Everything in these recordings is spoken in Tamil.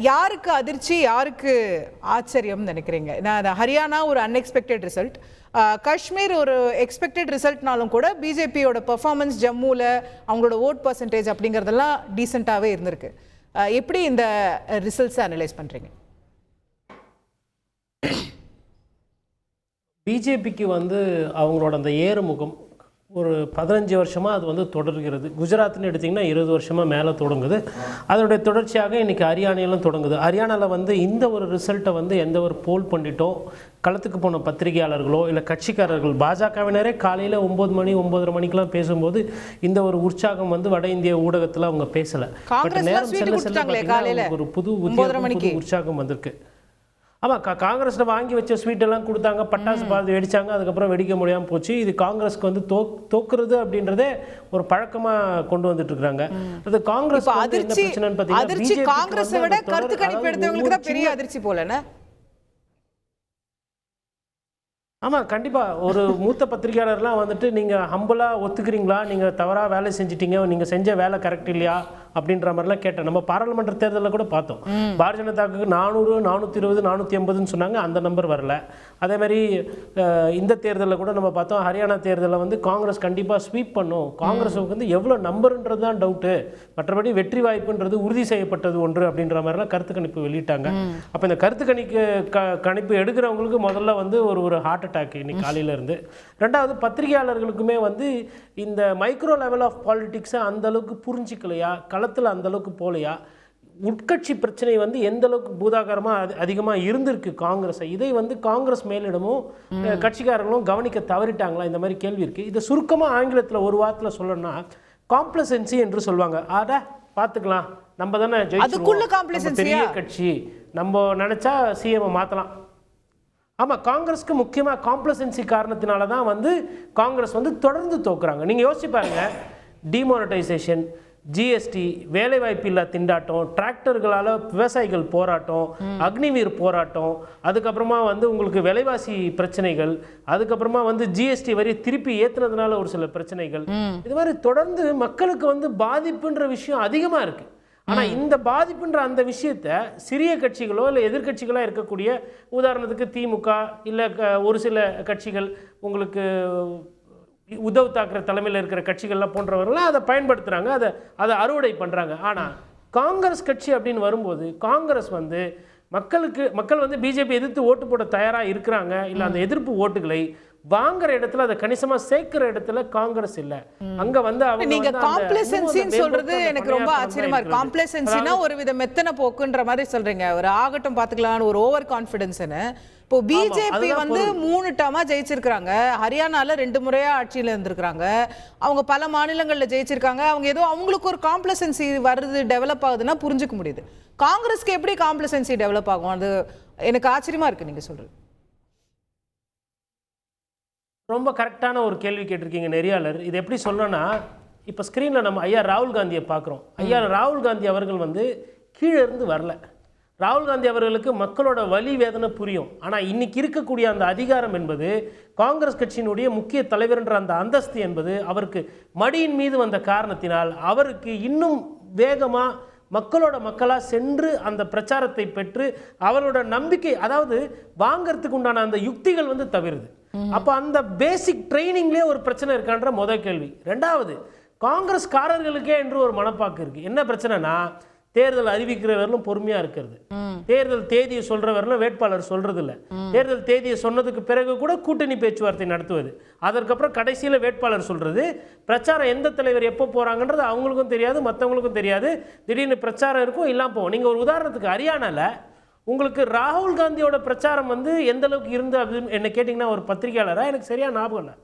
யாருக்கு அதிர்ச்சி யாருக்கு ஆச்சரியம் நினைக்கிறீங்க? நான் ஹரியானா ஒரு அன்எக்ஸ்பெக்டட் ரிசல்ட், காஷ்மீர் ஒரு எக்ஸ்பெக்டட் ரிசல்ட்னாலும் கூட பிஜேபியோட பெர்ஃபார்மன்ஸ் ஜம்முவில் அவங்களோட ஓட் பர்சன்டேஜ் அப்படிங்கிறதெல்லாம் டீசெண்டாகவே இருந்திருக்கு. எப்படி இந்த ரிசல்ட்ஸை அனலைஸ் பண்ணுறீங்க? பிஜேபிக்கு அவங்களோட அந்த ஏறுமுகம் ஒரு 15 வருஷமாக அது தொடர்கிறது. குஜராத்னு எடுத்திங்கன்னா 20 வருஷமாக மேலே தொடங்குது. அதனுடைய தொடர்ச்சியாக இன்றைக்கி ஹரியானாலும் தொடங்குது. ஹரியானாவில் இந்த ஒரு ரிசல்ட்டை எந்த ஒரு போல் பண்ணிட்டோ களத்துக்கு போன பத்திரிகையாளர்களோ இல்லை கட்சிக்காரர்கள் பாஜகவினரே காலையில் 9 மணி 9:30 மணிக்கெலாம் பேசும்போது இந்த ஒரு உற்சாகம் வட இந்திய ஊடகத்தில் அவங்க பேசலை. பட் நேரம் செல்ல செல்ல ஒரு புது உற்சாகம் வந்திருக்கு. ஆமாம், காங்கிரஸில் வாங்கி வச்ச ஸ்வீட்டெல்லாம் கொடுத்தாங்க, பட்டாசு பாதி வெடித்தாங்க, அதுக்கப்புறம் வெடிக்க முடியாமல் போச்சு. இது காங்கிரஸ்க்கு தோக்குறது அப்படின்றதே ஒரு பழக்கமாக கொண்டு வந்துட்டு இருக்காங்க. அது காங்கிரஸ் பிரச்சனைன்னு பார்த்தீங்கன்னா காங்கிரஸை விட கருத்து கணிப்பு எடுத்தவங்களுக்கு தான் பெரிய அதிர்ச்சி போலன்னு. ஆமாம், கண்டிப்பாக ஒரு மூத்த பத்திரிகையாளர்லாம் நீங்கள் ஹம்பிளாக ஒத்துக்கிறீங்களா, நீங்கள் தவறாக வேலை செஞ்சிட்டீங்க, நீங்கள் செஞ்ச வேலை கரெக்ட் இல்லையா அப்படின்ற மாதிரிலாம் கேட்டேன். நம்ம பாராளுமன்ற தேர்தலில் கூட பார்த்தோம். பாரதிய ஜனதாவுக்கு 400, 420, 480 சொன்னாங்க, அந்த நம்பர் வரல. அதே மாதிரி இந்த தேர்தலில் கூட நம்ம பார்த்தோம். ஹரியானா தேர்தலில் காங்கிரஸ் கண்டிப்பாக ஸ்வீப் பண்ணும், காங்கிரஸுக்கு எவ்வளோ நம்பருன்றது தான் டவுட்டு, மற்றபடி வெற்றி வாய்ப்புன்றது உறுதி செய்யப்பட்டது ஒன்று அப்படின்ற மாதிரிலாம் கருத்து கணிப்பு வெளியிட்டாங்க. அப்போ இந்த கருத்து கணிப்பு எடுக்கிறவங்களுக்கு முதல்ல ஒரு ஹார்ட் அட்டாக் இன்னைக்கு காலையிலேருந்து. ரெண்டாவது, பத்திரிகையாளர்களுக்குமே இந்த மைக்ரோ லெவல் ஆஃப் பாலிடிக்ஸை அந்தளவுக்கு புரிஞ்சிக்கலையா, களத்தில் அந்தளவுக்கு போலையா, உட்கட்சி பிரச்சனை எந்த அளவுக்கு பூதாகரமாக அதிகமாக இருந்திருக்கு காங்கிரஸை, இதை காங்கிரஸ் மேலிடமும் கட்சிக்காரங்களும் கவனிக்க தவறிட்டாங்களா, இந்த மாதிரி கேள்வி இருக்குது. இதை சுருக்கமாக ஆங்கிலத்தில் ஒரு வாரத்தில் சொல்லணும்னா காம்ப்ளசன்சி என்று சொல்லுவாங்க. பார்த்துக்கலாம், நம்ம தானே ஜெயிச்சிருக்கோம், பெரிய கட்சி, நம்ம நினச்சா சிஎம்ஐ மாற்றலாம். ஆமாம், காங்கிரஸ்க்கு முக்கியமாக காம்ப்ளசன்சி காரணத்தினால தான் காங்கிரஸ் தொடர்ந்து தோக்குறாங்க. நீங்கள் யோசிச்சு பாருங்கள், டிமானிட்டைசேஷன், ஜிஎஸ்டி, வேலைவாய்ப்பு இல்லா திண்டாட்டம், டிராக்டர்களால் விவசாயிகள் போராட்டம், அக்னிவீர் போராட்டம், அதுக்கப்புறமா உங்களுக்கு விலைவாசி பிரச்சனைகள், அதுக்கப்புறமா ஜிஎஸ்டி வரி திருப்பி ஏற்றுனதுனால ஒரு சில பிரச்சனைகள், இது மாதிரி தொடர்ந்து மக்களுக்கு பாதிப்புன்ற விஷயம் அதிகமாக இருக்குது. ஆனால் இந்த பாதிப்புன்ற அந்த விஷயத்த சிறிய கட்சிகளோ இல்லை எதிர்கட்சிகளோ இருக்கக்கூடிய, உதாரணத்துக்கு திமுக இல்லை ஒரு சில கட்சிகள், உங்களுக்கு உத்தவ் தாக்கரே தலைமையில் இருக்கிற கட்சிகள்லாம் போன்றவர்கள்லாம் அதை பயன்படுத்துகிறாங்க, அதை அறுவடை பண்ணுறாங்க. ஆனால் காங்கிரஸ் கட்சி அப்படின்னு வரும்போது காங்கிரஸ் மக்கள் பிஜேபி எதிர்த்து ஓட்டு போட தயாராக இருக்கிறாங்க. இல்லை அந்த எதிர்ப்பு ஓட்டுகளை வாங்குற இடத்துல, அதை கணிசமா சேர்க்கிற இடத்துல காங்கிரஸ் இல்ல. அங்க அவங்க நீங்க காம்ப்ளசன்சின்னு சொல்றது எனக்கு ரொம்ப ஆச்சரியமா இருக்கு. காம்ப்ளசன்சினா ஒரு வித மெத்தன போக்குன்ற மாதிரி சொல்றீங்க. ஒரு ஆகட்டும் பாத்துக்கலாம்னு ஒரு ஓவர் கான்ஃபிடன்ஸ்னு. இப்போ பிஜேபி 3 டர்மா ஜெயிச்சிருக்காங்க, ஹரியானால 2 முறையா ஆட்சியில இருந்திருக்காங்க, அவங்க பல மாநிலங்கள்ல ஜெயிச்சிருக்காங்க. அவங்க ஏதோ அவங்களுக்கு ஒரு காம்ப்ளசன்சி வருது, டெவலப் ஆகுதுன்னா புரிஞ்சுக்க முடியுது. காங்கிரஸ்க்கு எப்படி காம்ப்ளசன்சி டெவலப் ஆகும்? அது எனக்கு ஆச்சரியமா இருக்கு நீங்க சொல்றது. ரொம்ப கரெக்டான ஒரு கேள்வி கேட்டிருக்கீங்க நெறியாளர். இது எப்படி சொல்லணும்னா, இப்போ ஸ்க்ரீனில் நம்ம ஐயா ராகுல் காந்தியை பார்க்குறோம். ஐயா ராகுல் காந்தி அவர்கள் கீழே இருந்து வரல. ராகுல் காந்தி அவர்களுக்கு மக்களோட வலி வேதனை புரியும். ஆனால் இன்னைக்கு இருக்கக்கூடிய அந்த அதிகாரம் என்பது, காங்கிரஸ் கட்சியினுடைய முக்கிய தலைவர் என்ற அந்த அந்தஸ்து என்பது அவருக்கு மடியின் மீது வந்த காரணத்தினால் அவருக்கு இன்னும் வேகமாக மக்களாக சென்று அந்த பிரச்சாரத்தை பெற்று அவரோட நம்பிக்கை, அதாவது வாங்கிறதுக்கு உண்டான அந்த யுக்திகள் தவிருது. அப்போ அந்த பேசிக் ட்ரைனிங்லேயே ஒரு பிரச்சனை இருக்கான்ற முதல் கேள்வி. ரெண்டாவது, காங்கிரஸ்காரர்களுக்கே என்று ஒரு மனப்பாக்கு இருக்கு. என்ன பிரச்சனைனா, தேர்தல் அறிவிக்கிறவர்களும் பொறுமையா இருக்கிறது, தேர்தல் தேதியை சொல்றவர்களும் வேட்பாளர் சொல்றது இல்லை, தேர்தல் தேதியை சொன்னதுக்கு பிறகு கூட கூட்டணி பேச்சுவார்த்தை நடத்துவது, அதற்கப்புறம் கடைசியில் வேட்பாளர் சொல்றது, பிரச்சாரம் எந்த தலைவர் எப்போ போறாங்கன்றது அவங்களுக்கும் தெரியாது, மற்றவங்களுக்கும் தெரியாது. திடீர்னு பிரச்சாரம் இருக்கும், இல்லாம போகும். நீங்க ஒரு உதாரணத்துக்கு ஹரியானால உங்களுக்கு ராகுல் காந்தியோட பிரச்சாரம் எந்த அளவுக்கு இருந்து அப்படின்னு என்ன கேட்டீங்கன்னா, ஒரு பத்திரிகையாளராக எனக்கு சரியா ஞாபகம் இல்லை.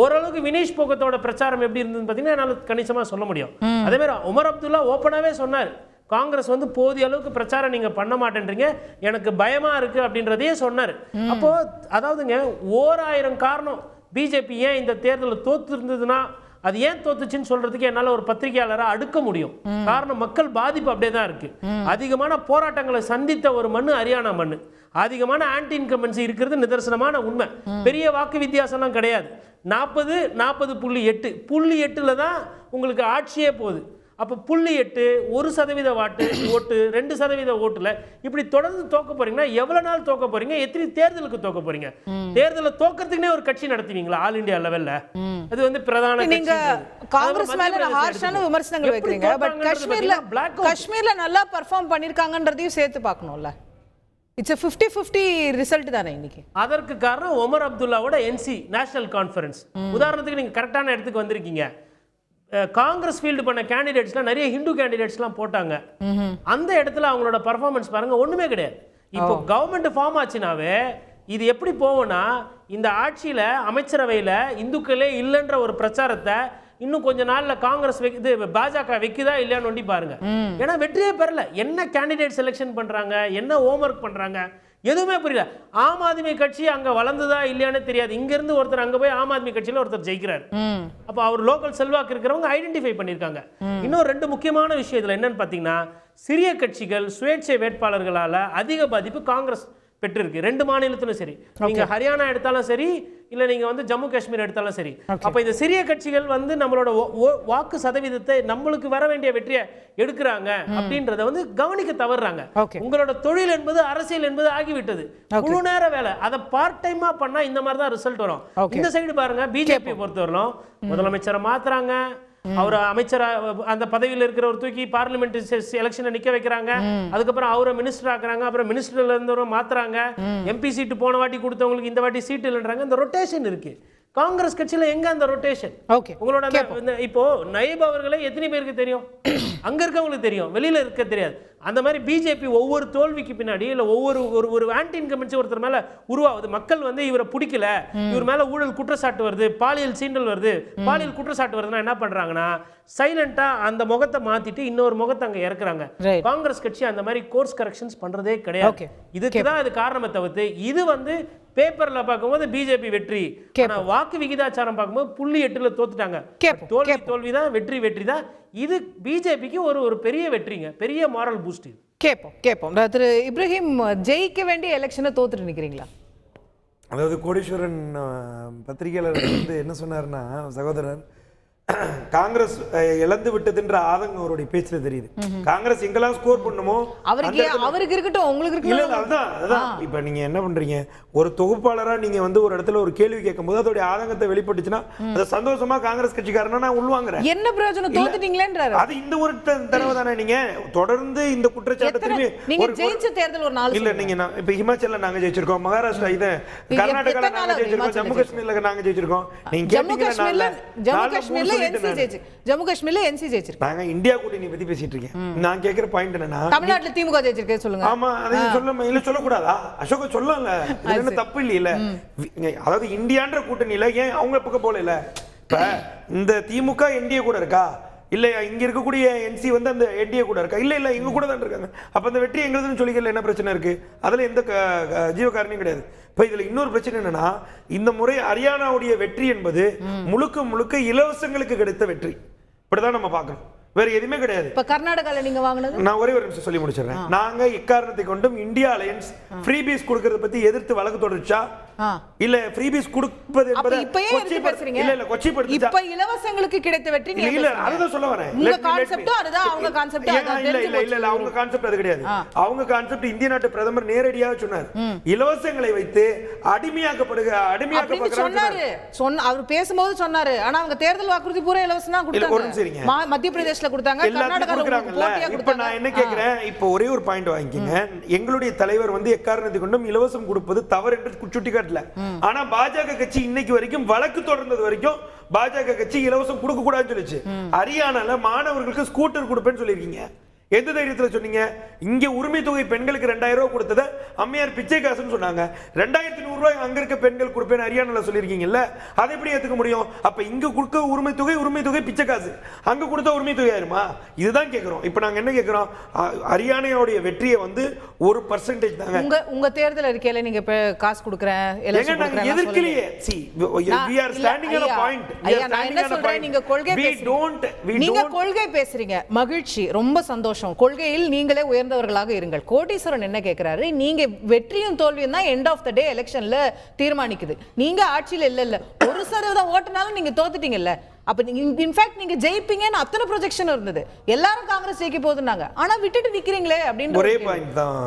ஓரளவுக்கு வினேஷ் போகத்தோட பிரச்சாரம் எப்படி இருந்ததுன்னு பார்த்தீங்கன்னா என்னால் கணிசமாக சொல்ல முடியும். அதே மாதிரி உமர் அப்துல்லா ஓப்பனாகவே சொன்னார், காங்கிரஸ் போதிய அளவுக்கு பிரச்சாரம் நீங்க பண்ண மாட்டேன்றீங்க, எனக்கு பயமா இருக்கு அப்படின்றதையே சொன்னார். அப்போ அதாவதுங்க, 1000 காரணம் பிஜேபி ஏன் இந்த தேர்தலில் தோத்து இருந்ததுன்னா அது ஏன் தோத்துச்சுன்னு சொல்றதுக்கு என்னால ஒரு பத்திரிகையாளராக அடுக்க முடியும். காரணம், மக்கள் பாதிப்பு அப்படியே தான் இருக்கு. அதிகமான போராட்டங்களை சந்தித்த ஒரு மண்ணு ஹரியானா மண்ணு, அதிகமான ஆன்டி இன்கம்பன்சி இருக்கிறது நிதர்சனமான உண்மை. பெரிய வாக்கு வித்தியாசம்லாம் கிடையாது. 40.8 தான் உங்களுக்கு ஆட்சியே போகுது. அப்போ 0.8 1% ஓட்டு 2% ஓட்டுல இப்படி தொடர்ந்து தோக்க போறீங்கன்னா எவ்வளவு நாள் தோக்க போறீங்க? எத்தனை தேர்தலுக்கு தோக்க போறீங்க? தேர்தலை தோக்கறதுக்குனே ஒரு கட்சி நடத்துவீங்களா ஆல் இந்தியா லெவல்ல? அது வந்து பிரதான நீங்க காங்கிரஸ் மேல ஹார்ஷான விமர்சனங்கள் வைக்கிறீங்க. பட் காஷ்மீர்ல நல்லா பெர்ஃபார்ம் பண்ணிருக்காங்கன்றதையும் சேர்த்து பார்க்கணும்ல. இட்ஸ் 50-50 ரிசல்ட் தானே இன்னைக்கு. அதற்கு காரணம் ஒமர் அப்துல்லாவோட என்சி நேஷனல் கான்ஃபரன்ஸ். உதாரணத்துக்கு நீங்க கரெக்டான இடத்துக்கு வந்திருக்கீங்க. காங்கிரஸ் ஃபீல்டு பண்ண கேண்டிடேட்ஸ்லாம் நிறைய ஹிந்து கேண்டிடேட்ஸ்லாம் போட்டாங்க. அந்த இடத்துல அவங்களோட பர்ஃபார்மன்ஸ் பாருங்க, ஒண்ணுமே கிடையாது. இப்போ கவர்மெண்ட் ஃபார்ம் ஆச்சுனாவே இது எப்படி போகும்னா, இந்த ஆட்சியில அமைச்சரவையில இந்துக்களே இல்லைன்ற ஒரு பிரச்சாரத்தை இன்னும் கொஞ்ச நாள்ல காங்கிரஸ் இது பாஜக வைக்குதா இல்லையான்னு நோண்டி பாருங்க. ஏன்னா வெற்றியே பெறல. என்ன கேண்டிடேட் செலெக்ஷன் பண்றாங்க, என்ன ஹோம்ஒர்க் பண்றாங்க, எதுவுமே புரியல. ஆம் ஆத்மி கட்சி அங்க வளர்ந்ததா இல்லையானு தெரியாது. இங்க இருந்து ஒருத்தர் அங்க போய் ஆம் ஆத்மி கட்சியில ஒருத்தர் ஜெயிக்கிறார். அப்ப அவர் லோக்கல் செல்வாக்கு இருக்கிறவங்க ஐடென்டிஃபை பண்ணிருக்காங்க. இன்னும் 2 முக்கியமான விஷயம் இதுல என்னன்னு பாத்தீங்கன்னா, சிறிய கட்சிகள் சுயேட்சை வேட்பாளர்களால அதிக பாதிப்பு காங்கிரஸ் பெற்றிருக்கு. 2 மாநிலத்திலும் சரி. நீங்க ஹரியானா எடுத்தாலும் சரி, இல்ல நீங்க வந்து ஜம்மு காஷ்மீர் எடுத்தாலும் சரி. அப்ப இந்த சிறிய கட்சிகள் வந்து நம்மளோட வாக்கு சதவீதத்தை நம்மளுக்கு வர வேண்டிய வெற்றியை எடுக்கிறாங்க அப்படின்றத வந்து கவனிக்க தவறுறாங்க. உங்களோட தொழில் என்பது அரசியல் என்பது ஆகிவிட்டது. முழு நேர வேலை, அதை பார்ட் டைமா பண்ணா இந்த மாதிரி தான் ரிசல்ட் வரும். இந்த சைடு பாருங்க, பிஜேபி பொறுத்தவரையிலும் முதலமைச்சரை மாத்துறாங்க, அவர் அமைச்சர் அந்த பதவியில் இருக்கிறவர் தூக்கி பார்லிமெண்ட் எலெக்ஷனை நிக்க வைக்கிறாங்க. அதுக்கப்புறம் அவரை மினிஸ்டர் ஆக்குறாங்க. அப்புறம் மினிஸ்டர்ல இருந்தவரை மாத்துறாங்க. எம்பி சீட்டு போன வாட்டி கொடுத்தவங்களுக்கு இந்த வாட்டி சீட்டு இல்லைன்றாங்க. இந்த ரொட்டேஷன் இருக்கு. காங்கிரஸ் கட்சியில எங்க அந்த ரொட்டேஷன்? உங்களோட இப்போ நயீப் அவர்களே எத்தனை பேருக்கு தெரியும்? அங்க இருக்கவங்களுக்கு தெரியும், வெளியில இருக்க தெரியாது. அந்த மாதிரி பிஜேபி ஒவ்வொரு தோல்விக்கு பின்னாடி இல்ல ஒரு ஆன்டி இன்கம்பன்சி ஒருத்தர் மேல உருவாகுது. மக்கள் வந்து இவரை பிடிக்கல, இவர் மேல ஊழல் குற்றச்சாட்டு வருது, பாலியல் சீண்டல் வருது, பாலியல் குற்றச்சாட்டு வருதுன்னா என்ன பண்றாங்கன்னா, சைலண்டா அந்த முகத்தை மாத்திட்டு இன்னொரு முகத்தை அங்க இறக்குறாங்க. காங்கிரஸ் கட்சி அந்த மாதிரி கோர்ஸ் கரெக்ஷன்ஸ் பண்றதே கிடையாது. இதுக்குதான் இது காரணமே தவிர்த்து, இது வந்து பேப்பர்ல பார்க்கும்போது பிஜேபி வெற்றி, ஆனா வாக்கு விகிதாச்சாரம் பார்க்கும்போது 0.8 தோத்துட்டாங்க. தோல்விதான் வெற்றி தான். இது பிஜேபிக்கு ஒரு பெரிய வெற்றிங்க, பெரிய மாரல் பூஸ்ட். கேட்போம் திரு இப்ராஹிம், ஜெயிக்க வேண்டிய எலெக்ஷனை தோத்துட்டு நிக்கிறீங்களா? அதாவது கோடீஸ்வரன் பத்திரிகையாளர் வந்து என்ன சொன்னார்னா, சகோதரர் காங்கிரஸ் இழந்து விட்டதுன்ற ஆதங்கம் அவருடைய பேச்சுல தெரியுது. காங்கிரஸ் எங்கெல்லாம் ஸ்கோர் பண்ணுமோ அவருக்கு இருக்கட்டும், உங்களுக்கு இருக்கு. இல்ல அதான் இப்ப நீங்க என்ன பண்றீங்க, ஒரு தொகுப்பாளரா நீங்க வந்து ஒரு இடத்துல ஒரு கேள்வி கேட்கும்போது அதோட ஆதங்கத்தை வெளிப்பட்டுச்சுன்னா அது சந்தோஷமா காங்கிரஸ் கட்சிக்காரனா நான் உள்வாங்குறேன். என்ன பிரயோஜனம்? தோத்துட்டீங்களேன்றாரு. அது இந்த ஒரு தடவை தானே. நீங்க தொடர்ந்து இந்த குற்றச்சாட்டு திரும்பி நீங்க ஜெயிச்ச தேர்தல் ஒரு நாள் இல்ல. நீங்க இப்ப ஹிமாச்சல்ல நாங்க ஜெயிச்சிருக்கோம், மகாராஷ்டிரா இது கர்நாடகால நாங்க ஜெயிச்சிருக்கோம், ஜம்மு காஷ்மீர்ல நாங்க ஜெயிச்சிருக்கோம். நீங்க கேட்டீங்கன்னா ஜம்மு காஷ்மீர்ல என்சி ஜெயிச்சிருக்கு. நாங்க இந்தியா கூட்டணி பத்தி பேசிட்டு இருக்கேன். நான் கேக்குற பாயிண்ட் என்னன்னா, தமிழ்நாட்டுல திமுக ஜெயிச்சிருக்கு சொல்லுங்க. ஆமா, அதை இல்ல சொல்லக்கூடாதா? அசோக சொல்லல, இது என்ன தப்பு இல்ல. அதாவது இந்தியான்ற கூட்டணியில ஏன் அவங்க பக்கம் போல இல்ல? இப்ப இந்த திமுக என்டிஏ கூட இருக்கா? இல்ல இங்க இருக்கக்கூடிய என்சி வந்து அந்த என்டிஏ கூட இருக்கா? இல்ல எங்க கூட தான் இருக்காங்க. அப்ப அந்த வெற்றி எங்களுதுன்னு சொல்லிக்கல, என்ன பிரச்சனை இருக்கு? அதுல எந்த ஜீவகாரணியும் கிடையாது. இப்ப இதுல இன்னொரு பிரச்சனை என்னன்னா, இந்த முறை ஹரியானாவுடைய வெற்றி என்பது முழுக்க இலவசங்களுக்கு கிடைத்த வெற்றி. இப்படிதான் நம்ம பார்க்கணும், வேற எதுவுமே கிடையாது. இப்ப கர்நாடகால நீங்க வாங்குனது, நான் ஒரே ஒரு நிமிஷம் சொல்லி முடிச்சிடுறேன். நாங்க இக்காரணத்தை கொண்டும் இந்தியா அலையன்ஸ் ஃப்ரீபீஸ் கொடுக்கறத பத்தி எதிர்த்து வழக்கு தொடர்ச்சா இல்ல ஃப்ரீபீஸ் கொடுப்பது என்பது இல்ல கொச்சிப்படுத்தி இப்ப இலவசங்களுக்கு கிடைத்த வெற்றி நீங்க இல்ல அதுதான் சொல்ல வரேன். உங்க கான்செப்ட் அதுதான், அவங்க கான்செப்ட் அதுதான். இல்ல அவங்க கான்செப்ட் அது கிடையாது. அவங்க கான்செப்ட் இந்திய நாட்டு பிரதமர் நேரடியாக சொன்னார், இலவசங்களை வைத்து அடிமையாக்கப்படுகிறார் சொன்னாரு. அவர் பேசும்போது சொன்னாரு. ஆனா அவங்க தேர்தல் வாக்குறுதி பூரா இலவசமா கொடுத்தாங்க. மத்திய பிரதேசல கொடுத்தாங்க, கர்நாடகால கொடுத்தாங்க. இப்ப நான் என்ன கேக்குறேன், இப்ப ஒரே ஒரு பாயிண்ட் வாங்கிக்கங்க. எங்களுடைய தலைவர் வந்து எக்காரணத்தை கொண்டும் இலவசம் கொடுப்பது தவறு என்று சுட்டிக்காட்டல. ஆனா பாஜக கட்சி இன்னைக்கு வரைக்கும் வழக்கு தொடர்ந்தது வரைக்கும் பாஜக கட்சி இலவசம் கொடுக்க கூடாதுன்னு சொல்லிச்சு. ஹரியானால மாணவர்களுக்கு ஸ்கூட்டர் கொடுப்பேன்னு சொல்லிருக்கீங்க. எந்த தைரியத்தில் சொன்னீங்க? இங்க உரிமை தொகை பெண்களுக்கு 2000 ரூபாய் கொடுத்தத அம்மையார் பிச்சை காசுன்னு சொன்னாங்க. 2100 ரூபாய் அங்க இருக்க பெண்கள் கொடுப்பேன் ஹரியானால சொல்லிருக்கீங்கல்ல, அதை எப்படி ஏத்துக்க முடியும்? அப்ப இங்க கொடுக்க உரிமை தொகை பிச்சை காசு, அங்க கொடுத்த உரிமை தொகை ஆயிருமா? இதுதான் கேக்குறோம். இப்ப நாங்க என்ன கேக்குறோம், ஹரியானாவுடைய வெற்றியை வந்து 1% தாங்க. உங்க தேர்தல் அறிக்கையில நீங்க காசு கொடுக்கறேன் எதிர்க்கலையே. we are standing on a point. நீங்க கொள்கை பேசுறீங்க, மகிழ்ச்சி, ரொம்ப சந்தோஷம். கொள்கையில் நீங்களே உயர்ந்தவர்களாக இருங்கள். கோடீஸ்வரன் என்ன கேட்கிறாரு, நீங்க வெற்றியும் தோல்வியும் தான் எண்ட் ஆஃப் த டே எலெக்ஷன்ல தீர்மானிக்குது. நீங்க ஆட்சியில் இல்ல 1% ஓட்டுனாலும் நீங்க தோத்துட்டீங்கல்ல. அப்ப நீங்க இன்ஃபேக்ட் நீங்க ஜெயிப்பீங்கன்னு அத்தனை ப்ரொஜெக்ஷன் இருந்தது, எல்லாரும் காங்கிரஸ் ஜெயிக்க போகுதுன்னாங்க, ஆனா விட்டுட்டு நிக்கிறீங்களே அப்படின்னு ஒரே பாயிண்ட் தான்.